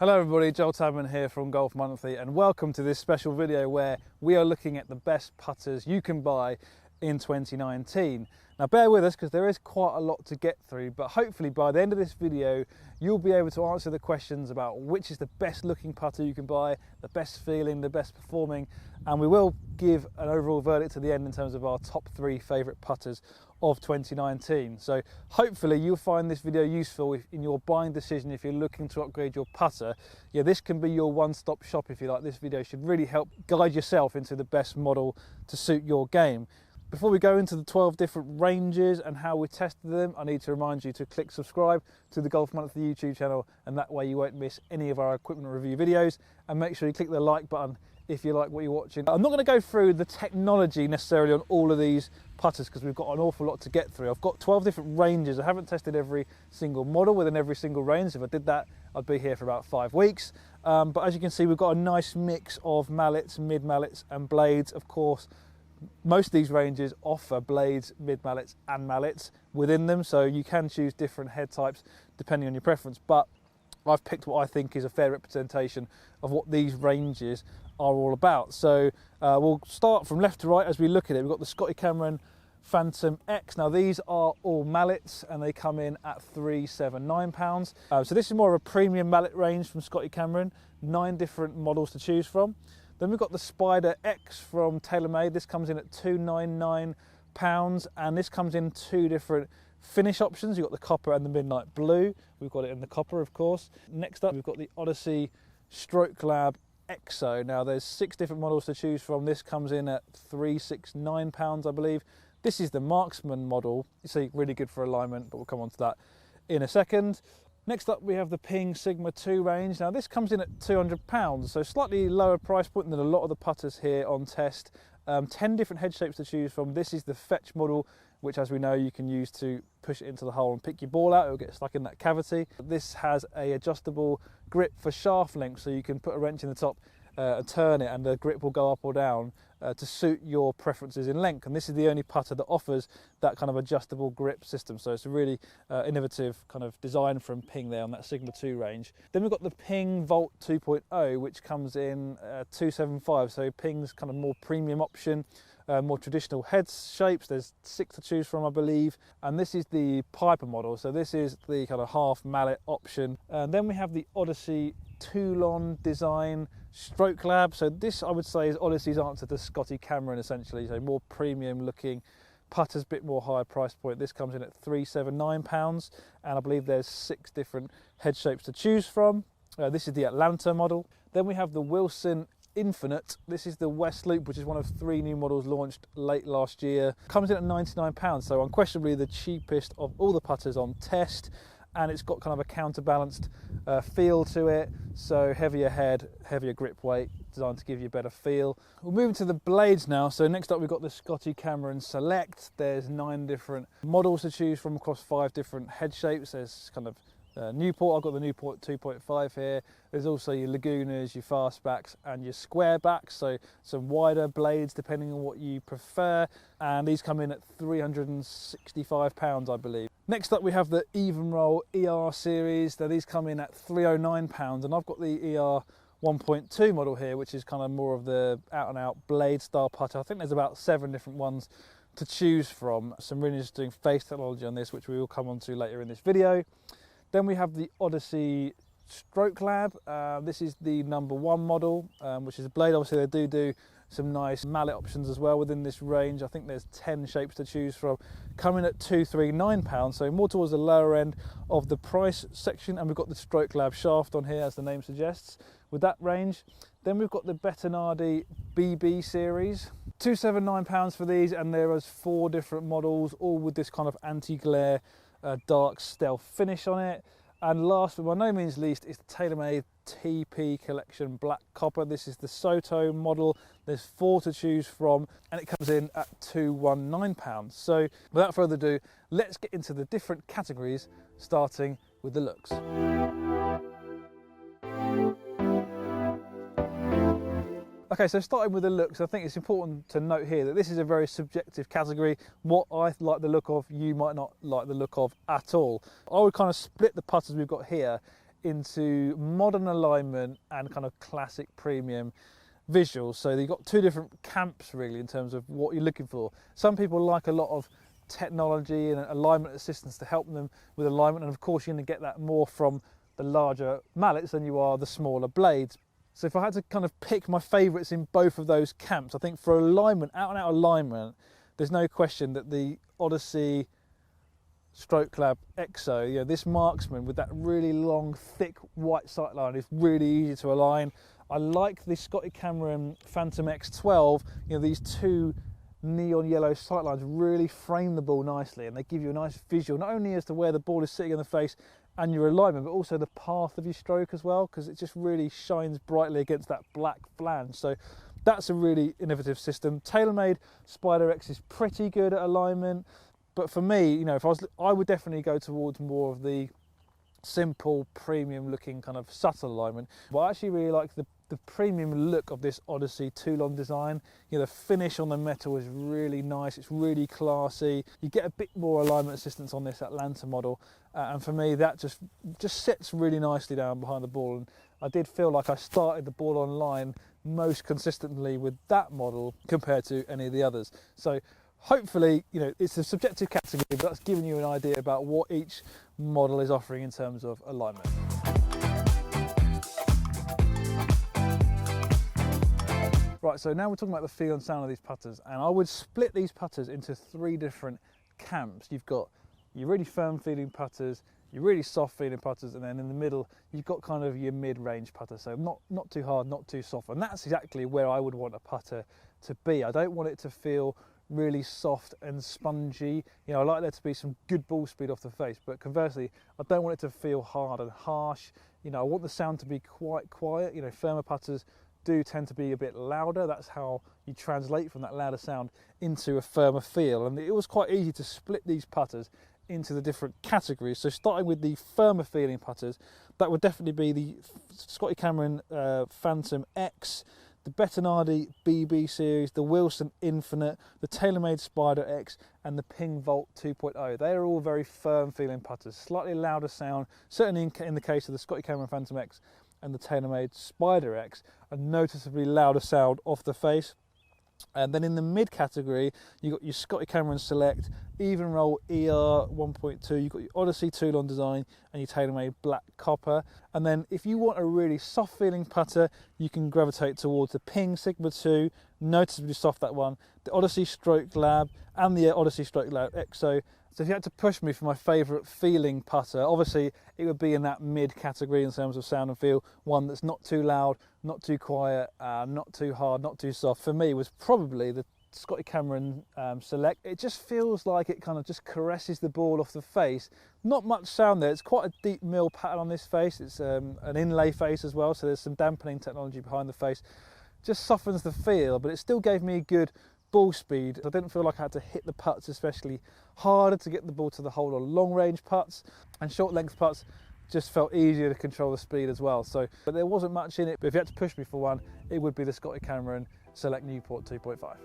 Hello everybody, Joel Tadman here from Golf Monthly, and welcome to this special video where we are looking at the best putters you can buy in 2019. Now bear with us because there is quite a lot to get through, but hopefully by the end of this video you'll be able to answer the questions about which is the best looking putter you can buy, the best feeling, the best performing, and we will give an overall verdict at the end in terms of our top 3 favourite putters of 2019. So hopefully you'll find this video useful in your buying decision if you're looking to upgrade your putter. Yeah, this can be your one-stop shop if you like. This video should really help guide yourself into the best model to suit your game. Before we go into the 12 different ranges and how we tested them, I need to remind you to click subscribe to the Golf Monthly YouTube channel, and that way you won't miss any of our equipment review videos. And make sure you click the like button if you like what you're watching. I'm not going to go through the technology necessarily on all of these putters because we've got an awful lot to get through. I've got 12 different ranges. I haven't tested every single model within every single range. If I did that, I'd be here for about 5 weeks. But as you can see, we've got a nice mix of mallets, mid-mallets and blades. Of course, most of these ranges offer blades, mid-mallets and mallets within them, so you can choose different head types depending on your preference, but I've picked what I think is a fair representation of what these ranges are all about. So we'll start from left to right as we look at it. We've got the Scotty Cameron Phantom X. Now these are all mallets and they come in at £379. So this is more of a premium mallet range from Scotty Cameron, 9 different models to choose from. Then we've got the Spider X from TaylorMade. This comes in at £299, and this comes in 2 different finish options. You've got the copper and the midnight blue. We've got it in the copper, of course. Next up, we've got the Odyssey Stroke Lab Exo. Now there's 6 different models to choose from. This comes in at £369, I believe. This is the Marksman model. You see, really good for alignment, but we'll come on to that in a second. Next up, we have the Ping Sigma 2 range. Now this comes in at £200, so slightly lower price point than a lot of the putters here on test. 10 different head shapes to choose from. This is the Fetch model, which, as we know, you can use to push it into the hole and pick your ball out. It'll get stuck in that cavity. This has a adjustable grip for shaft length, so you can put a wrench in the top and turn it, and the grip will go up or down to suit your preferences in length. And this is the only putter that offers that kind of adjustable grip system. So it's a really innovative kind of design from Ping there on that Sigma 2 range. Then we've got the Ping Volt 2.0, which comes in £275. So Ping's kind of more premium option. More traditional head shapes. There's 6 to choose from, I believe, and this is the Piper model, so this is the kind of half mallet option. And then we have the Odyssey Toulon design Stroke Lab. So this, I would say, is Odyssey's answer to Scotty Cameron, essentially. So more premium looking putters, bit more higher price point. This comes in at £379, and I believe there's 6 different head shapes to choose from. This is the Atlanta model. Then we have the Wilson Infinite. This is the West Loop, which is one of 3 new models launched late last year. Comes in at £99, so unquestionably the cheapest of all the putters on test, and it's got kind of a counterbalanced feel to it, so heavier head, heavier grip weight, designed to give you a better feel. We'll move into the blades now. So next up we've got the Scotty Cameron Select. There's 9 different models to choose from across 5 different head shapes. There's kind of Newport. I've got the Newport 2.5 here. There's also your Lagunas, your fastbacks and your square backs, so some wider blades depending on what you prefer, and these come in at £365, I believe. Next up we have the Even Roll ER series. Now these come in at £309, and I've got the ER 1.2 model here, which is kind of more of the out and out blade style putter. I think there's about 7 different ones to choose from. Some really interesting face technology on this, which we will come on to later in this video. Then we have the Odyssey Stroke Lab. This is the #1 model, which is a blade. Obviously they do some nice mallet options as well within this range. I think there's 10 shapes to choose from, coming at £239, so more towards the lower end of the price section. And we've got the Stroke Lab shaft on here, as the name suggests, with that range. Then we've got the Bettinardi BB series, £279 for these, and there is 4 different models, all with this kind of anti-glare dark stealth finish on it. And last but by no means least is the TaylorMade TP Collection Black Copper. This is the Soto model. There's 4 to choose from, and it comes in at £219. So without further ado, let's get into the different categories, starting with the looks. Okay, so starting with the looks, I think it's important to note here that this is a very subjective category. What I like the look of, you might not like the look of at all. I would kind of split the putters we've got here into modern alignment and kind of classic premium visuals. So you've got two different camps really in terms of what you're looking for. Some people like a lot of technology and alignment assistance to help them with alignment, and of course you're going to get that more from the larger mallets than you are the smaller blades. So if I had to kind of pick my favourites in both of those camps, I think for alignment, out and out alignment, there's no question that the Odyssey Stroke Lab Exo, you know, this marksman with that really long thick white sightline is really easy to align. I like the Scotty Cameron Phantom X12, you know, these two neon yellow sightlines really frame the ball nicely, and they give you a nice visual not only as to where the ball is sitting in the face and your alignment, but also the path of your stroke as well, because it just really shines brightly against that black flange. So that's a really innovative system. TaylorMade Spider X is pretty good at alignment, but for me, you know, I would definitely go towards more of the simple, premium looking kind of subtle alignment. But I actually really like the premium look of this Odyssey Toulon design. You know, the finish on the metal is really nice, it's really classy. You get a bit more alignment assistance on this Atlanta model, and for me that just sits really nicely down behind the ball, and I did feel like I started the ball on line most consistently with that model compared to any of the others. So hopefully, you know, it's a subjective category, but that's giving you an idea about what each model is offering in terms of alignment. Right, so now we're talking about the feel and sound of these putters, and I would split these putters into three different camps. You've got your really firm feeling putters, your really soft feeling putters, and then in the middle you've got kind of your mid-range putter, so not too hard, not too soft, and that's exactly where I would want a putter to be. I don't want it to feel really soft and spongy. You know, I like there to be some good ball speed off the face, but conversely I don't want it to feel hard and harsh. You know, I want the sound to be quite quiet. You know, firmer putters do tend to be a bit louder. That's how you translate from that louder sound into a firmer feel, and it was quite easy to split these putters into the different categories. So starting with the firmer feeling putters, that would definitely be the Scotty Cameron Phantom X, the Bettinardi BB series, the Wilson Infinite, the TaylorMade Spider X, and the Ping Volt 2.0. They are all very firm feeling putters, slightly louder sound, certainly in the case of the Scotty Cameron Phantom X and the TaylorMade Spider X, a noticeably louder sound off the face. And then in the mid category, you've got your Scotty Cameron Select, Even Roll ER 1.2, you've got your Odyssey Toulon design and your TaylorMade Black Copper. And then if you want a really soft feeling putter, you can gravitate towards the Ping Sigma 2, noticeably soft that one, the Odyssey Stroke Lab and the Odyssey Stroke Lab Exo. So if you had to push me for my favourite feeling putter, obviously it would be in that mid category in terms of sound and feel, one that's not too loud, not too quiet, not too hard, not too soft. For me was probably the Scotty Cameron Select. It just feels like it kind of just caresses the ball off the face. Not much sound there. It's quite a deep mill pattern on this face. It's an inlay face as well, so there's some dampening technology behind the face. Just softens the feel, but it still gave me good ball speed. I didn't feel like I had to hit the putts especially harder to get the ball to the hole on long range putts, and short length putts just felt easier to control the speed as well. So, but there wasn't much in it, but if you had to push me for one, it would be the Scotty Cameron Select Newport 2.5.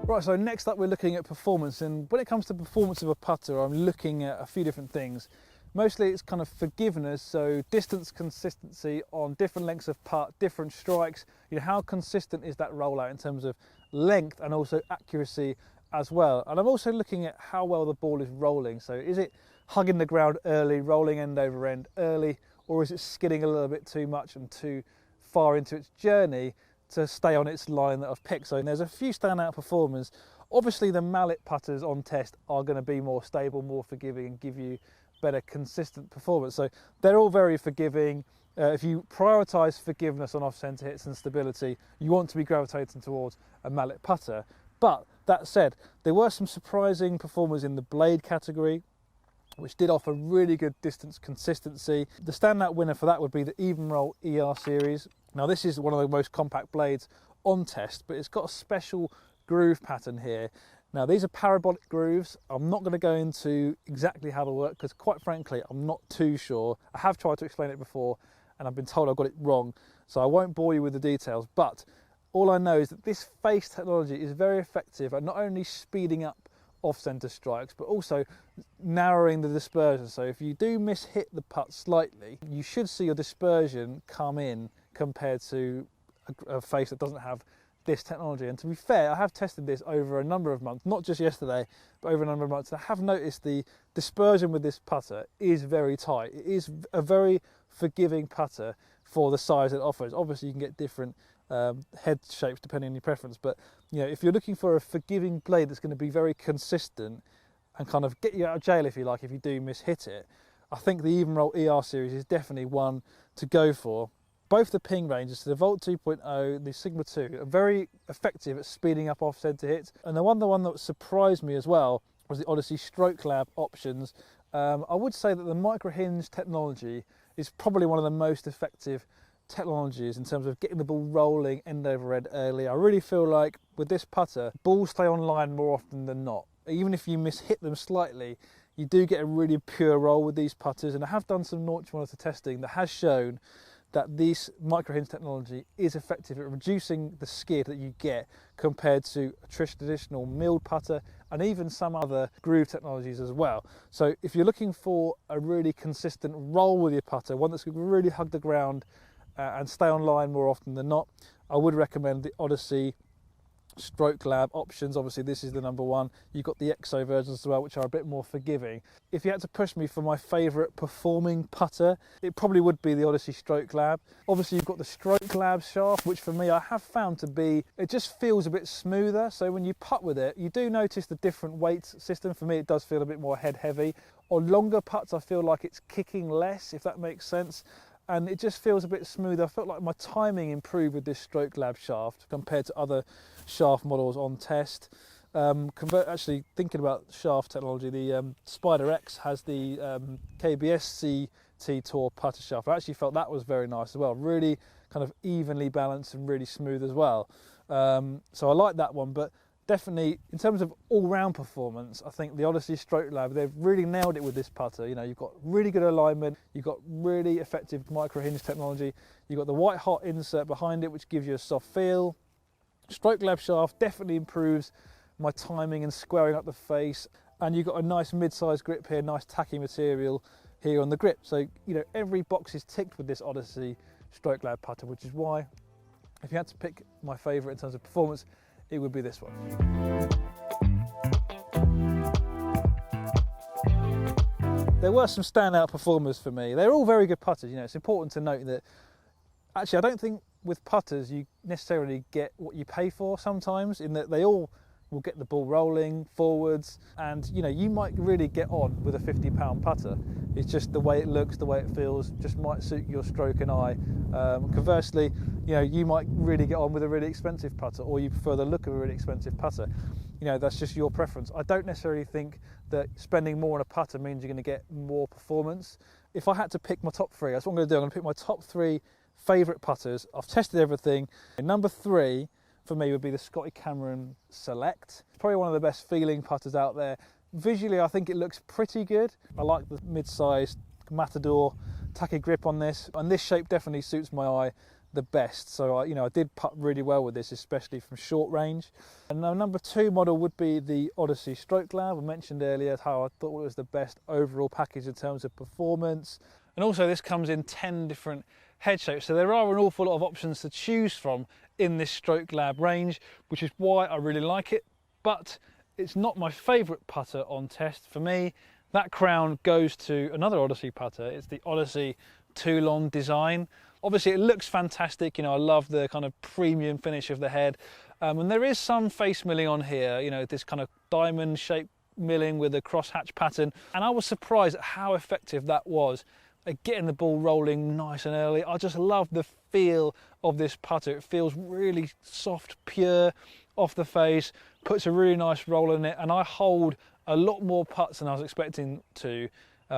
Right, so next up we're looking at performance, and when it comes to performance of a putter, I'm looking at a few different things. Mostly it's kind of forgiveness, so distance consistency on different lengths of putt, different strikes. You know, how consistent is that rollout in terms of length and also accuracy as well. And I'm also looking at how well the ball is rolling. So is it hugging the ground early, rolling end over end early, or is it skidding a little bit too much and too far into its journey to stay on its line that I've picked? So there's a few standout performers. Obviously the mallet putters on test are going to be more stable, more forgiving, and give you better consistent performance. So they're all very forgiving. If you prioritise forgiveness on off-centre hits and stability, you want to be gravitating towards a mallet putter. But that said, there were some surprising performers in the blade category, which did offer really good distance consistency. The standout winner for that would be the Even Roll ER series. Now this is one of the most compact blades on test, but it's got a special groove pattern here. Now these are parabolic grooves. I'm not going to go into exactly how they work because quite frankly I'm not too sure. I have tried to explain it before and I've been told I got it wrong, so I won't bore you with the details, but all I know is that this face technology is very effective at not only speeding up off-centre strikes, but also narrowing the dispersion. So if you do miss-hit the putt slightly, you should see your dispersion come in compared to a face that doesn't have this technology. And to be fair, I have tested this over a number of months, not just yesterday, but over a number of months. And I have noticed the dispersion with this putter is very tight. It is a very forgiving putter for the size it offers. Obviously, you can get different head shapes depending on your preference, but if you're looking for a forgiving blade that's going to be very consistent and kind of get you out of jail, if you like, if you do miss-hit it, I think the Even Roll ER series is definitely one to go for. Both the ping ranges, so the Volt 2.0, the Sigma 2, are very effective at speeding up off-centre hits. And the one that surprised me as well was the Odyssey Stroke Lab options. I would say that the micro hinge technology is probably one of the most effective technologies in terms of getting the ball rolling end over end early. I really feel like with this putter, balls stay on line more often than not. Even if you miss-hit them slightly, you do get a really pure roll with these putters. And I have done some launch monitor testing that has shown that this micro hinge technology is effective at reducing the skid that you get compared to a traditional milled putter and even some other groove technologies as well. So if you're looking for a really consistent roll with your putter, one that's going to really hug the ground and stay on line more often than not, I would recommend the Odyssey Stroke Lab options. Obviously this is the number one. You've got the EXO versions as well, which are a bit more forgiving. If you had to push me for my favourite performing putter, it probably would be the Odyssey Stroke Lab. Obviously you've got the Stroke Lab shaft, which for me I have found to be, it just feels a bit smoother. So when you putt with it, you do notice the different weight system. For me it does feel a bit more head heavy. On longer putts I feel like it's kicking less, if that makes sense. And it just feels a bit smoother. I felt like my timing improved with this Stroke Lab shaft compared to other shaft models on test. Actually, thinking about shaft technology, the Spider X has the KBS CT Tour putter shaft. I actually felt that was very nice as well. Really kind of evenly balanced and really smooth as well. So I like that one, but definitely in terms of all-round performance, I think the Odyssey Stroke Lab, they've really nailed it with this putter. You've got really good alignment, you've got really effective micro hinge technology, you've got the white hot insert behind it which gives you a soft feel. Stroke Lab shaft definitely improves my timing and squaring up the face, and you've got a nice mid-sized grip here, nice tacky material here on the grip. So every box is ticked with this Odyssey Stroke Lab putter, which is why if you had to pick my favourite in terms of performance, it would be this one. There were some standout performers for me. They're all very good putters. It's important to note that actually I don't think with putters you necessarily get what you pay for sometimes, in that they all will get the ball rolling forwards, and you might really get on with a £50 putter. It's just the way it looks, the way it feels, just might suit your stroke and eye. Conversely, you might really get on with a really expensive putter, or you prefer the look of a really expensive putter. That's just your preference. I don't necessarily think that spending more on a putter means you're going to get more performance. If I had to pick my top three, that's what I'm going to do. I'm going to pick my top three favourite putters. I've tested everything. Number three for me would be the Scotty Cameron Select. It's probably one of the best feeling putters out there. Visually, I think it looks pretty good. I like the mid-sized Matador tacky grip on this, and this shape definitely suits my eye the best. So I did putt really well with this, especially from short range. And the number two model would be the Odyssey Stroke Lab. I mentioned earlier how I thought it was the best overall package in terms of performance. And also this comes in 10 different head shapes, so there are an awful lot of options to choose from in this Stroke Lab range, which is why I really like it. But it's not my favourite putter on test. For me, that crown goes to another Odyssey putter. It's the Odyssey Toulon design. Obviously it looks fantastic, I love the kind of premium finish of the head, and there is some face milling on here, this kind of diamond shaped milling with a crosshatch pattern, and I was surprised at how effective that was at getting the ball rolling nice and early. I just love the feel of this putter. It feels really soft, pure off the face, puts a really nice roll in it, and I hold a lot more putts than I was expecting to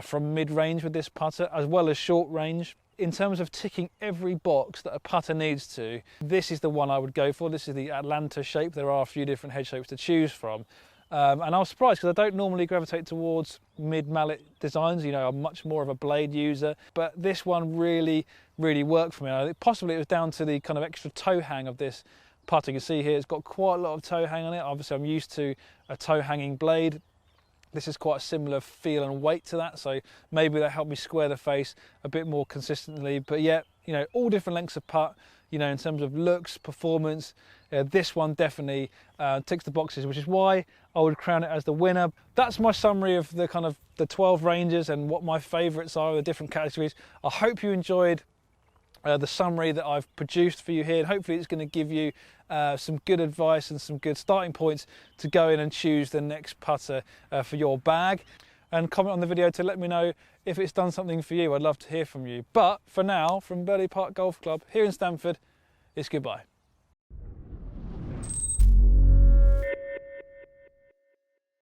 from mid-range with this putter, as well as short range. In terms of ticking every box that a putter needs to, this is the one I would go for. This is the Atlanta shape. There are a few different head shapes to choose from. And I was surprised because I don't normally gravitate towards mid-mallet designs. I'm much more of a blade user, but this one really worked for me. Possibly it was down to the kind of extra toe hang of this putter. You can see here it's got quite a lot of toe hang on it. Obviously I'm used to a toe hanging blade. This is quite a similar feel and weight to that, so maybe that helped me square the face a bit more consistently. But yeah, you know, all different lengths of putt, you know, in terms of looks, performance. This one definitely ticks the boxes, which is why I would crown it as the winner. That's my summary of the kind of the 12 ranges and what my favourites are, the different categories. I hope you enjoyed the summary that I've produced for you here, and hopefully it's going to give you some good advice and some good starting points to go in and choose the next putter for your bag. And comment on the video to let me know if it's done something for you. I'd love to hear from you. But for now, from Burley Park Golf Club here in Stamford, it's goodbye.